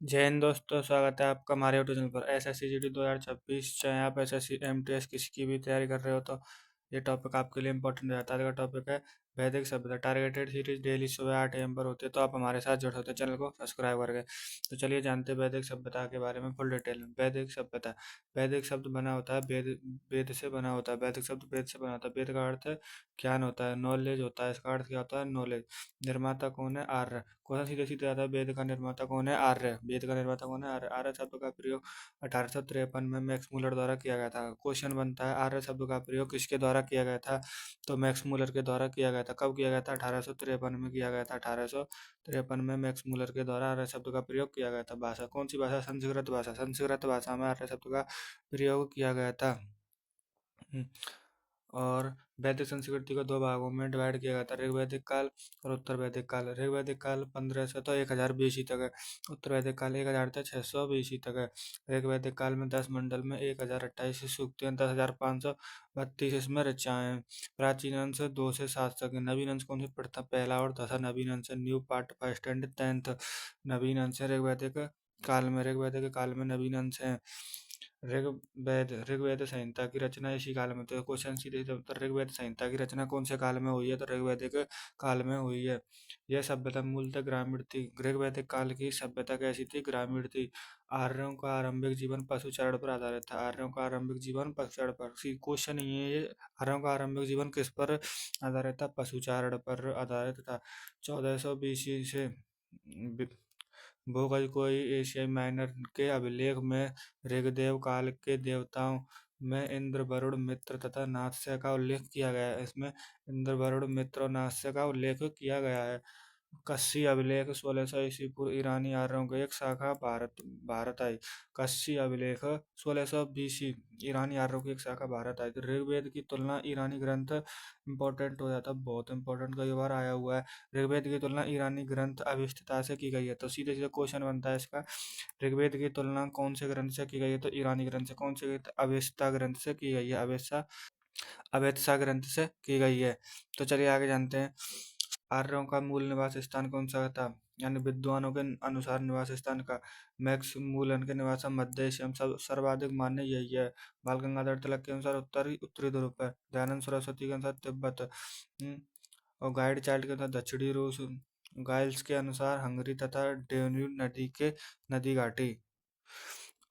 जय हिंद दोस्तों, स्वागत है आपका हमारे यूट्यूब चैनल पर। S S C G D 2026, चाहे आप S S C M T S किसी की भी तैयारी कर रहे हो तो ये टॉपिक आपके लिए इंपॉर्टेंट रहता है। आज का टॉपिक है वैदिक सभ्यता। टारगेटेड सीरीज डेली सुबह 8 AM पर होती है, तो आप हमारे साथ जुड़ सकते हैं चैनल को सब्सक्राइब करके। तो चलिए जानते हैं वैदिक सभ्यता के बारे में फुल डिटेल में। वैदिक सभ्यता, वैदिक शब्द बना होता है वेद, वेद से बना होता है। वैदिक शब्द वेद से बना होता है। वेद का अर्थ ज्ञान होता है, नॉलेज होता है। इसका अर्थ क्या होता है? नॉलेज। निर्माता कौन है? आर्य। क्वेश्चन सीधे सीधे आता है, वेद का निर्माता कौन है? आर्य। वेद का निर्माता कौन है? आर्य। आर्य शब्द का प्रयोग 1853 में मैक्स मूलर द्वारा किया गया था। क्वेश्चन बनता है, आर्य शब्द का प्रयोग किसके द्वारा किया गया था? तो मैक्स मूलर के द्वारा किया गया था। कब किया गया था? 1853 में किया गया था। 1853 में मैक्स मूलर के द्वारा आर्य शब्द का प्रयोग किया गया था। भाषा कौन सी भाषा? संस्कृत भाषा। संस्कृत भाषा में आर्य शब्द का प्रयोग किया गया था। हम्म, और वैदिक संस्कृति को दो भागों में डिवाइड किया गया था, ऋग्वैदिक काल और उत्तर वैदिक काल। ऋग्वैदिक काल 1500 तो 1000 BC तक है। उत्तर वैदिक काल 1000 से 600 BC तक है। ऋग्वैदिक काल में 10 मंडल में 1028 सूक्तियाँ, 10,532 इसमें ऋचाएँ हैं। प्राचीन अंश 2 से 7 तक है। नवीन अंश कौन से पढ़ता? पहला और दशा नवीन अंश है। New part first and 10th नवीन अंश है ऋग्वैदिक काल में नवीन अंश है। ऋग्वेद संहिता की रचना इसी काल में। तो क्वेश्चन सीधे सीधे उत्तर, ऋग्वेद संहिता की रचना कौन से काल में हुई है? तो ऋग्वैदिक काल में हुई है। यह सभ्यता मूलतः ग्रामीण थी। ऋग्वैदिक काल की सभ्यता कैसी थी? ग्रामीण थी। आर्यों का आरंभिक जीवन पशुचारण पर आधारित था। आर्यों का आरंभिक जीवन पशुचारण पर। क्वेश्चन ये, आर्यों का आरंभिक जीवन किस पर आधारित था? पशुचारण पर आधारित था। 1400 BC से भोगजकोई एशियाई माइनर के अभिलेख में ऋग्वेद काल के देवताओं में इंद्र, वरुण, मित्र तथा नास्य का उल्लेख किया गया है। इसमें इंद्र, वरुण, मित्र और नास्य का उल्लेख किया गया है। कस्सी अभिलेख 1600 ईस्वी पूर्व ईरानी आर्यों की एक शाखा भारत भारत आई। कस्सी अभिलेख 1600 BC ईरानी आर्यों की एक शाखा भारत आई। तो ऋग्वेद की तुलना ईरानी ग्रंथ इंपॉर्टेंट हो जाता है, बहुत इंपॉर्टेंट कई बार आया हुआ है। ऋग्वेद की तुलना ईरानी ग्रंथ अविष्टता से की गई है। तो सीधे सीधे क्वेश्चन बनता है इसका, ऋग्वेद की तुलना कौन से ग्रंथ से की गई है? तो ईरानी ग्रंथ से। कौन से? अवेस्ता ग्रंथ से की गई है। अवेत्सा ग्रंथ से की गई है। तो चलिए आगे जानते हैं, आर्यों का मूल निवास स्थान कौन सा था? यानी विद्वानों के अनुसार निवास स्थान का मैक्स मूलन के निवास मध्य एशिया में सर्वाधिक मान्य यही है। बाल गंगाधर तिलक के अनुसार उत्तरी ध्रुव पर। दयानंद सरस्वती के अनुसार तिब्बत। और गाइड चाइल्ड के अनुसार दक्षिणी रूस। गाइल्स के अनुसार हंगरी तथा डेन्यूब नदी के नदी घाटी।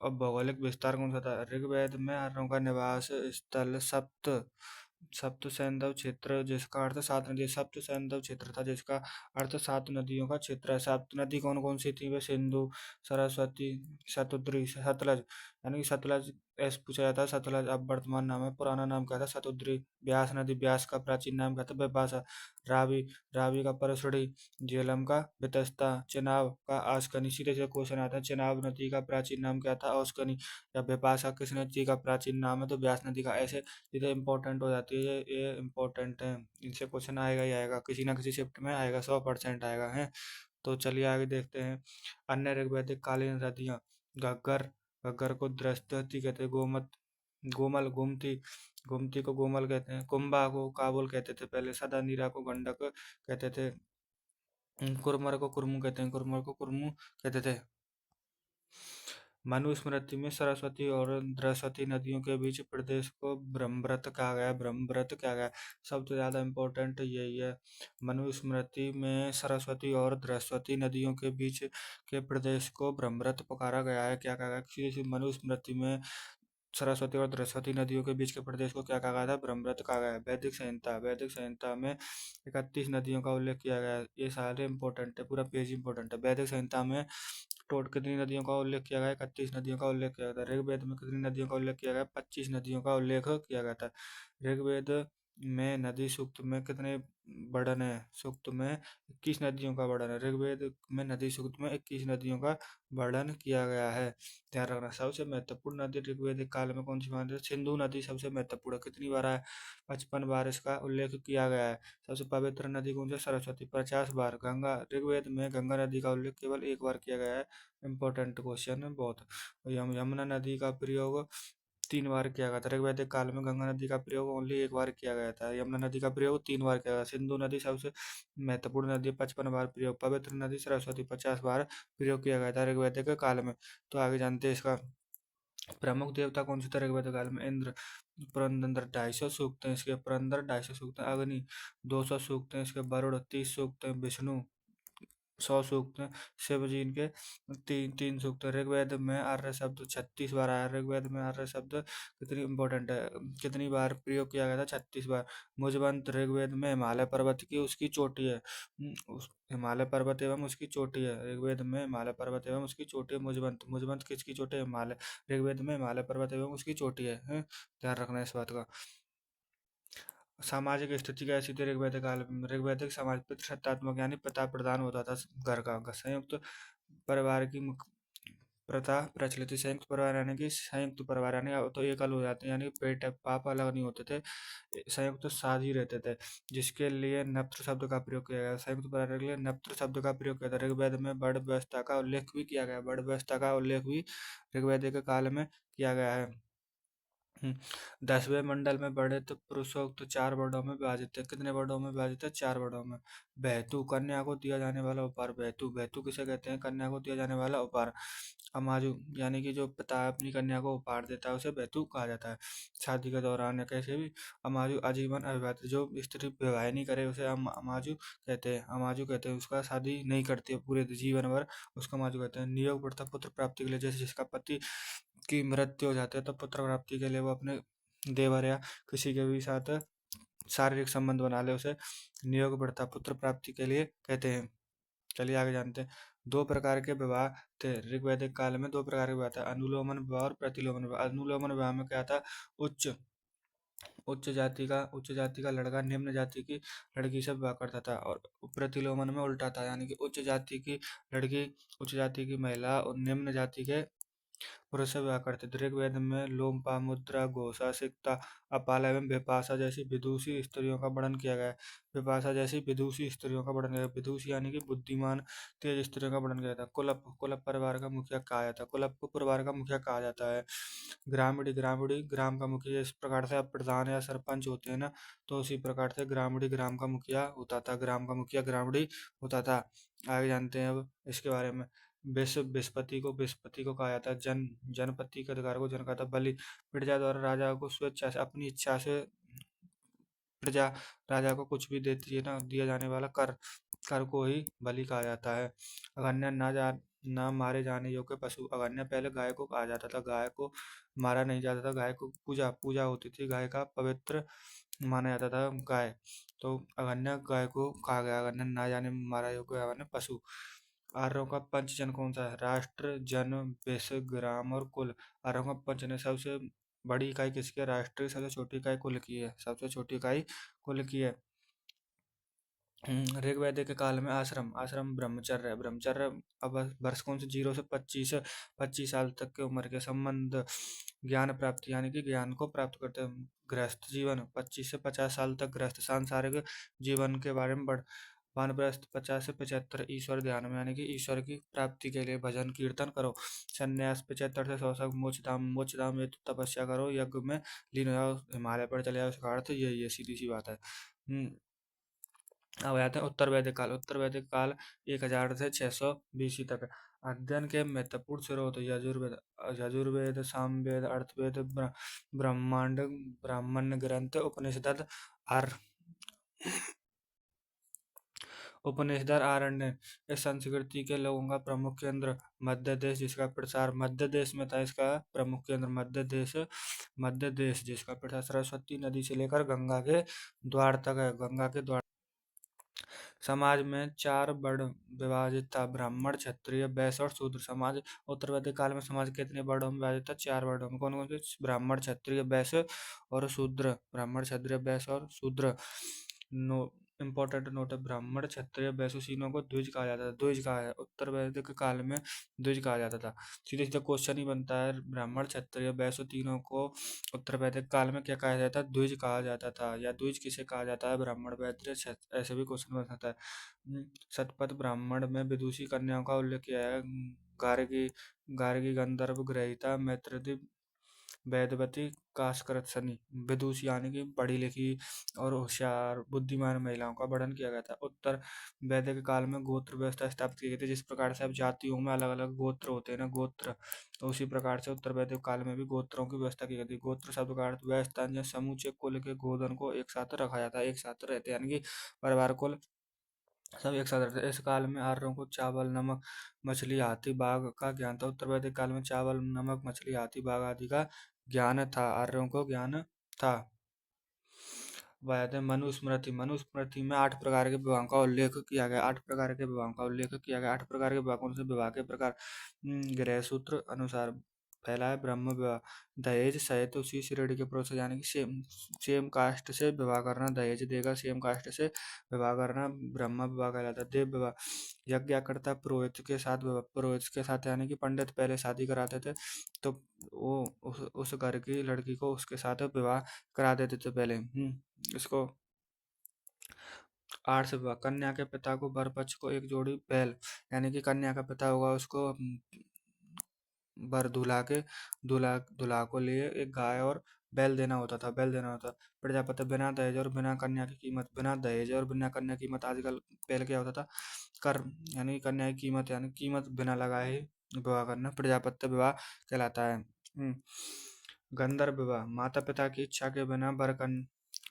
और भौगोलिक विस्तार कौन सा था? ऋग्वेद में आर्यों का निवास स्थल सप्त सैंधव क्षेत्र, जिसका अर्थ सात नदी। सप्त सैंधव क्षेत्र था, जिसका अर्थ सात नदियों का क्षेत्र है। सात नदी कौन कौन सी थी? वे सिंधु, सरस्वती, शतुद्री, सतलज। यानी कि सतलज ऐसे पूछा जाता है। सतलज अब वर्तमान नाम है, पुराना नाम क्या था? शतुद्री। ब्यास नदी, ब्यास का प्राचीन नाम क्या था? बिपाशा। रावी, रावी का परसुड़ी। झेलम का वितस्ता। चेनाब का आस्कनी। सीधे सीधे क्वेश्चन आता है, चेनाब नदी का प्राचीन नाम क्या था? औस्कनी। या बिपाशा किस नदी का प्राचीन नाम है? तो ब्यास नदी का। ऐसे चीज़ें इंपॉर्टेंट हो जाती है, ये इंपॉर्टेंट है। इनसे क्वेश्चन आएगा ही आएगा, किसी ना किसी शिफ्ट में आएगा, 100% आएगा है। तो चलिए आगे देखते हैं। अन्य ऋग्वैदिक कालीन नदियाँ, घग्गर, घग्गर को दृष्टि कहते हैं। गोमल, गोमती, गोमती को गोमल कहते हैं। कुंभा को काबुल कहते थे पहले। सदा, नीरा को गंडक कहते थे। कुरमर को कुरमु कहते हैं। कुरमर को कुरमु कहते थे। मनुस्मृति में सरस्वती और सरस्वती नदियों के बीच प्रदेश को ब्रह्मव्रत कहा गया। ब्रह्मव्रत कहा गया। सबसे ज़्यादा इम्पोर्टेंट यही है। मनुस्मृति में सरस्वती और सरस्वती नदियों के बीच के प्रदेश को ब्रह्मव्रत पुकारा गया है। क्या कहा गया? किसी मनुस्मृति में सरस्वती और सरस्वती नदियों के बीच के प्रदेश को क्या कहा गया था? ब्रह्मव्रत कहा गया है। वैदिक संहिता में 31 नदियों का उल्लेख किया गया है। ये सारे इंपॉर्टेंट है, पूरा पेज इंपॉर्टेंट है। वैदिक संहिता में कितनी नदियों का उल्लेख किया गया है? 31 नदियों का उल्लेख किया गया था। ऋग्वेद में कितनी नदियों का उल्लेख किया गया है? 25 नदियों का उल्लेख किया गया था। ऋग्वेद में नदी सूक्त में कितने वर्णन है? सूक्त में 21 नदियों का वर्णन है। ऋग्वेद में नदी सूक्त में 21 नदियों का वर्णन किया गया है। ध्यान रखना। सबसे महत्वपूर्ण नदी ऋग्वेदिक काल में कौन सी मानी जाती है? सिंधु नदी सबसे महत्वपूर्ण है। कितनी बार है? 55 बार इसका उल्लेख किया गया है। सबसे पवित्र नदी कौन सी है? सरस्वती, 50 बार। गंगा, ऋग्वेद में गंगा नदी का उल्लेख केवल एक बार किया गया है। इंपॉर्टेंट क्वेश्चन है बहुत। यमुना नदी का प्रयोग 3 बार किया गया था। ऋग्वैदिक काल में गंगा नदी का प्रयोग ओनली 1 बार किया गया था। यमुना नदी का प्रयोग 3 बार किया गया। सिंधु नदी सबसे महत्वपूर्ण नदी, 55 बार प्रयोग। पवित्र नदी सरस्वती, 50 बार प्रयोग किया गया था ऋग्वैदिक काल में। तो आगे जानते हैं इसका प्रमुख देवता कौन से थे ऋग्वेद काल में? इंद्र। पुरंदर 250 सूक्त हैं इसके। पुरंदर 250 सूक्त हैं। अग्नि 200 सूक्त हैं इसके। वरुण 30 सूक्त हैं। विष्णु 100 सूक्त हैं। शिव जी इनके तीन तीन सूक्त हैं। ऋग्वेद में आर्य शब्द 36 बार आया। ऋग्वेद में आर्य शब्द कितनी इंपॉर्टेंट है, कितनी बार प्रयोग किया गया था? 36 बार। मुझवंत ऋग्वेद में हिमालय पर्वत की उसकी चोटी है। हिमालय पर्वत एवं उसकी चोटी है। ऋग्वेद में हिमालय पर्वत एवं उसकी चोटी है। मुझवंत, मुझवंत किसकी चोटी है? हिमालय। ऋग्वेद में हिमालय पर्वत एवं उसकी चोटी है, ध्यान रखना इस बात का। सामाजिक स्थिति कैसी थी ऋग्वैदिक काल में? ऋग्वैदिक समाज पितृसत्तात्मक यानी पिता प्रधान होता था घर का। संयुक्त परिवार की प्रथा प्रचलित थी। संयुक्त परिवार यानी कि संयुक्त परिवार यानी अब तो एकल हो जाते हैं, यानी पेट पाप अलग नहीं होते थे, संयुक्त साथ ही रहते थे, जिसके लिए नप्त्र शब्द का प्रयोग किया गया। संयुक्त परिवार के लिए नप्त्र शब्द का प्रयोग किया था। ऋग्वेद में वर्ण व्यवस्था का उल्लेख भी किया गया। वर्ण व्यवस्था का उल्लेख भी ऋग्वैदिक काल में किया गया है। 10वें मंडल में बड़े तो पुरुषोक्त 4 वर्णों में विभाजित है। कितने वर्णों में विभाजित है? 4 वर्णों में। बहतु, कन्या को दिया जाने वाला उपहार। बहतु, बहतु किसे कहते हैं? कन्या को दिया जाने वाला उपहार। अमाजु यानी कि जो पिता अपनी कन्या को उपहार देता है उसे बहतु कहा जाता है। शादी के दौरान या कैसे भी। अमाजु आजीवन अविवाहित, जो स्त्री विवाह नहीं करे उसे अमाजु कहते हैं। अमाजु कहते हैं उसका शादी नहीं करती है पूरे जीवन भर, उसका अमाजु कहते हैं। नियोग प्रथा पुत्र प्राप्ति के लिए, जैसे जिसका पति की मृत्यु हो जाती है तो पुत्र प्राप्ति के लिए वो अपने देवर या किसी के भी साथ शारीरिक संबंध बना ले, उसे नियोग प्रथा पुत्र प्राप्ति के लिए कहते हैं। चलिए आगे जानते हैं। 2 प्रकार के विवाह थे ऋग्वैदिक काल में। 2 प्रकार के विवाह था, अनुलोमन विवाह और प्रतिलोमन विवाह। अनुलोमन विवाह में क्या था? उच्च उच्च जाति का लड़का निम्न जाति की लड़की से विवाह करता था, और प्रतिलोमन में उल्टा था, यानी कि उच्च जाति की लड़की, उच्च जाति की महिला और निम्न जाति के पुरुष से विवाह करते थे। ऋग्वेद में लोमपा, मुद्रा, घोषा, सिक्ता, अपाला एवं विपाशा जैसी विदुषी स्त्रियों का वर्णन किया गया है। विपाशा जैसी विदुषी स्त्रियों का वर्णन किया गया। विदुषी यानी कि बुद्धिमान तेज स्त्रियों का वर्णन किया था। कुलप, कुलप परिवार का मुखिया कहा जाता है। कुलप को परिवार का मुखिया कहा जाता है। ग्रामीणी, ग्रामीणी ग्राम का मुखिया। इस प्रकार से अब प्रधान या सरपंच होते हैं ना, तो उसी प्रकार से ग्रामीणी ग्राम का मुखिया होता था। ग्राम का मुखिया ग्रामीणी होता था। आगे जानते हैं अब इसके बारे में। बृहस्पति को कहा जाता है। जनपति के अधिकार को जन कहा था। बलि, प्रजा द्वारा राजा को स्वेच्छा से, अपनी इच्छा से प्रजा राजा को कुछ भी देती है ना, दिया जाने वाला कर, कर को ही बलि कहा जाता है। अगन्य ना मारे जाने योग्य पशु। अगन्य पहले गाय को कहा जाता था। गाय को मारा नहीं जाता था। गाय को पूजा पूजा होती थी। गाय का पवित्र माना जाता था गाय। तो अगन्य गाय को कहा गया। अगन्य ना जाने मारा योग्य अगन्य पशु। आर्यों का पंचजन कौन सा है? राष्ट्र, जन, देश, ग्राम और कुल। आर्यों का पंचजन सबसे बड़ी इकाई किसकी है? राष्ट्र। सबसे छोटी इकाई कुल की है। सबसे छोटी इकाई कुल की है। ऋग्वैदिक काल में आश्रम, आश्रम ब्रह्मचर्य, ब्रह्मचर्य अब वर्ष कौन से? 0 से 25, 25 साल तक की उम्र के संबंध। ज्ञान प्राप्ति यानी कि ज्ञान को प्राप्त करते हैं। गृहस्थ जीवन 25 से 50 साल तक गृहस्थ सांसारिक जीवन के बारे में बढ़। वानप्रस्थ 50 से 75 ईश्वर ध्यान में, यानी कि ईश्वर की प्राप्ति के लिए भजन कीर्तन करो। संन्यास 75 से 100 मोक्ष धाम में तपस्या करो, यज्ञ में लीन हो जाओ, हिमालय पर चले जाओ। उसका अर्थ यही है, सीधी सी बात है। अब आते हैं उत्तर वैदिक काल। उत्तर वैदिक काल 1000 से 600 BC तक। अध्ययन के महत्वपूर्ण स्रोत यजुर्वेद, सामवेद, अर्थवेद, ब्रह्मांड, ब्राह्मण ग्रंथ, उपनिषद, आर उपनिषद, आरण्य। इस संस्कृति के लोगों का प्रमुख केंद्र मध्य देश, जिसका प्रसार मध्य देश में था। इसका प्रमुख केंद्र मध्य देश जिसका प्रसार सरस्वती नदी से लेकर गंगा के द्वार तक है। गंगा के द्वार। समाज में 4 वर्ण विभाजित था, ब्राह्मण, क्षत्रिय, वैश्य और शूद्र। समाज उत्तर वैदिक काल में समाज कितने वर्णों में विभाजित था? 4 वर्णों में। कौन कौन से? ब्राह्मण, क्षत्रिय, वैश्य और शूद्र। ब्राह्मण, क्षत्रिय, वैश्य और शूद्र। नो इंपॉर्टेंट नोट है, ब्राह्मण, क्षत्रिय, वैश्य तीनों को द्विज कहा जाता था। द्विज कहा है उत्तर वैदिक काल में, द्विज कहा जाता था। सीधे सीधे क्वेश्चन ही बनता है, ब्राह्मण, क्षत्रिय, वैश्य तीनों को उत्तर वैदिक काल में क्या कहा जाता है? द्विज कहा जाता था। या द्विज किसे कहा जाता है? ब्राह्मण, वैश्य, ऐसे भी क्वेश्चन बन सकता है। शतपथ ब्राह्मण में विदुषी कन्याओं का उल्लेख किया है। गार्गी, गार्गी, गंधर्व, ग्रहिता, मैत्रेयी, वेदवती काशकृत्स्नी विदुषी यानी कि पढ़ी लिखी और होशियार बुद्धिमान महिलाओं का वर्णन किया गया था। उत्तर वैदिक काल में गोत्र व्यवस्था स्थापित की गई थी। जिस प्रकार से अब जातियों में अलग अलग गोत्र होते हैं ना, गोत्र, तो उसी प्रकार से उत्तर वैदिक काल में भी गोत्रों की व्यवस्था की गई थी। गोत्र शब्द का अर्थ वह स्थान या समूचे कुल के गोधन को एक साथ रखा जाता है, एक साथ रहते हैं, यानी कि परिवार कुल सब एक साथ रहते थे। इस काल में आर्यों को चावल, नमक, मछली, हाथी, बाघ का ज्ञान था। उत्तर वैदिक काल में चावल, नमक, मछली, हाथी, बाघ आदि का ज्ञान था, आर्यों को ज्ञान था। वैद्य मनुस्मृति, मनुस्मृति में 8 प्रकार के विवाहों का उल्लेख किया गया। 8 प्रकार के विवाहों का उल्लेख किया गया। 8 प्रकार के विवाह कौन से? विवाह के प्रकार गृह सूत्र अनुसार। पहला है ब्रह्म विवाह, दहेज सहित उसी श्रेणी के पुरुष यानी कि सेम सेम कास्ट से विवाह करना दहेज देगा, सेम कास्ट से विवाह करना ब्रह्म विवाह कहलाता है। देव विवाह, यज्ञकर्ता पुरोहित के साथ विवाह, पुरोहित के साथ यानी कि पंडित पहले शादी कराते थे, तो वो उस घर की लड़की को उसके साथ विवाह करा देते थे पहले। इसको आर्ष विवाह, कन्या के पिता को वर पक्ष को एक जोड़ी बैल, यानी कि कन्या का पिता होगा उसको वर दूल्हा को लिए एक गाय और बैल देना होता। प्रजापति, बिना दहेज और बिना कन्या की कीमत, बिना दहेज और बिना कन्या की कीमत। आजकल पहले क्या होता था, कर यानी कन्या की कीमत, यानी कीमत बिना लगाए ही विवाह करना प्रजापत्य विवाह कहलाता है। गंधर्व विवाह, माता पिता की इच्छा के बिना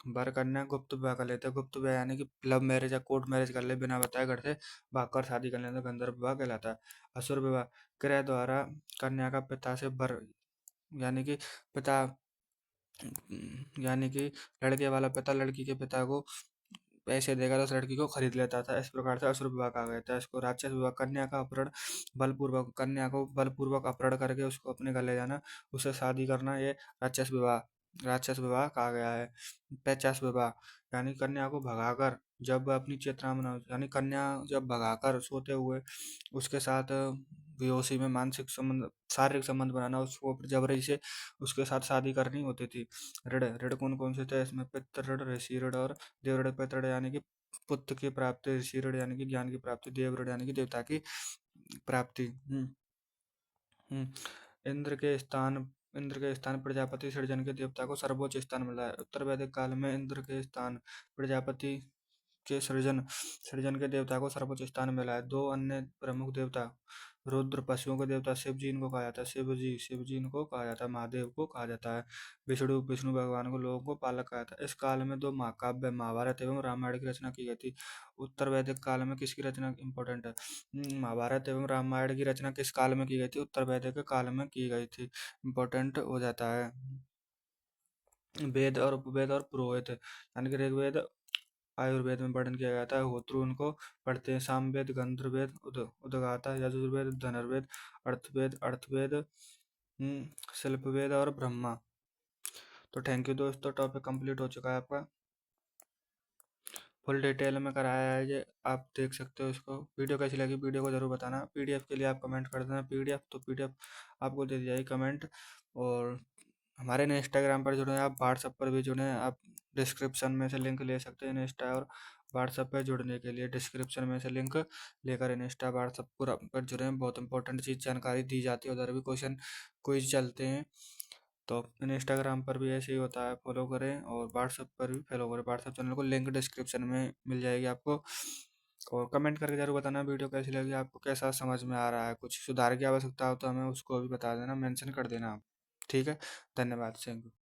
वर कन्या गुप्त विवाह कर लेते हैं। गुप्त विवाह यानी कि लव मैरिज या कोर्ट मैरिज कर ले, बिना बताए घर से भागकर शादी कर लेते, गंधर्व विवाह कहलाता है। असुर विवाह, क्रय द्वारा कन्या का पिता से वर यानी कि पिता यानी कि लड़के वाला पिता लड़की के पिता को पैसे देगा तो उस लड़की को खरीद लेता था। इस प्रकार से असुर विवाह कहा गया था। इसको राक्षस विवाह, कन्या को बलपूर्वक अपहरण करके उसको अपने घर ले जाना, उससे शादी करना, ये राक्षस विवाह कहा गया है। पैचास विवाह, यानी कन्या को भगाकर जब वह अपनी चेतना में यानी कन्या जब भगाकर सोते हुए उसके साथ बेहोशी में मानसिक संबंध, शारीरिक संबंध बनाना, उसको जबरन से उसके साथ शादी करनी होती थी। ऋण, ऋण कौन कौन से थे इसमें? पितृ ऋण, ऋषि ऋण और देव ऋण। पितृ ऋण यानी कि पुत्र की प्राप्ति, ऋषि ऋण यानी कि ज्ञान की प्राप्ति, देव ऋण यानी कि देवता की प्राप्ति। हम्म, इंद्र के स्थान प्रजापति सृजन के देवता को सर्वोच्च स्थान मिला है। उत्तर वैदिक काल में इंद्र के स्थान प्रजापति के सृजन सृजन के देवता को सर्वोच्च स्थान मिला है। दो अन्य प्रमुख देवता, रुद्र पशुओं के देवता, शिव जी इनको कहा जाता है, शिव जी इनको कहा जाता है, महादेव को कहा जाता है। विष्णु भगवान को लोगों को पालक कहा जाता है। इस काल में 2 महाकाव्य महाभारत एवं रामायण की रचना की गई थी। उत्तर वैदिक काल में किसकी रचना इंपॉर्टेंट है? महाभारत एवं रामायण की रचना किस काल में की गई थी? उत्तर वैदिक काल में की गई थी, इंपॉर्टेंट हो जाता है। वेद और पुरोहित, यानी कि ऋग्वेद आयुर्वेद में वर्णन किया गया था। होत्र उनको पढ़ते हैं। सामवेद, गंधर्ववेद, उद्गाता, यजुर्वेद, धनुर्वेद, अर्थवेद, शिल्पवेद और ब्रह्मा। तो थैंक यू दोस्तों, टॉपिक कंप्लीट हो चुका है आपका। फुल डिटेल में कराया है ये, आप देख सकते हो इसको। वीडियो कैसी लगी वीडियो को ज़रूर बताना। पीडीएफ के लिए आप कमेंट कर देना, पीडीएफ आपको दे दी जाएगी कमेंट। और हमारे ने इंस्टाग्राम पर जुड़े हैं आप, व्हाट्सएप पर भी जुड़े हैं आप, डिस्क्रिप्शन में से लिंक ले सकते हैं इंस्टा और व्हाट्सएप पर जुड़ने के लिए। डिस्क्रिप्शन में से लिंक लेकर इंस्टा व्हाट्सएप पर जुड़े हैं। बहुत इंपॉर्टेंट चीज़ जानकारी दी जाती है, उधर भी क्वेश्चन क्विज चलते हैं। तो इंस्टाग्राम पर भी ऐसे ही होता है, फॉलो करें, और व्हाट्सएप पर भी फॉलो करें। व्हाट्सएप चैनल को लिंक डिस्क्रिप्शन में मिल जाएगी आपको। और कमेंट करके जरूर बताना वीडियो कैसी लगी आपको, कैसा समझ में आ रहा है, कुछ सुधार की आवश्यकता हो तो हमें उसको भी बता देना, मेंशन कर देना आप। ठीक है, धन्यवाद, थैंक यू।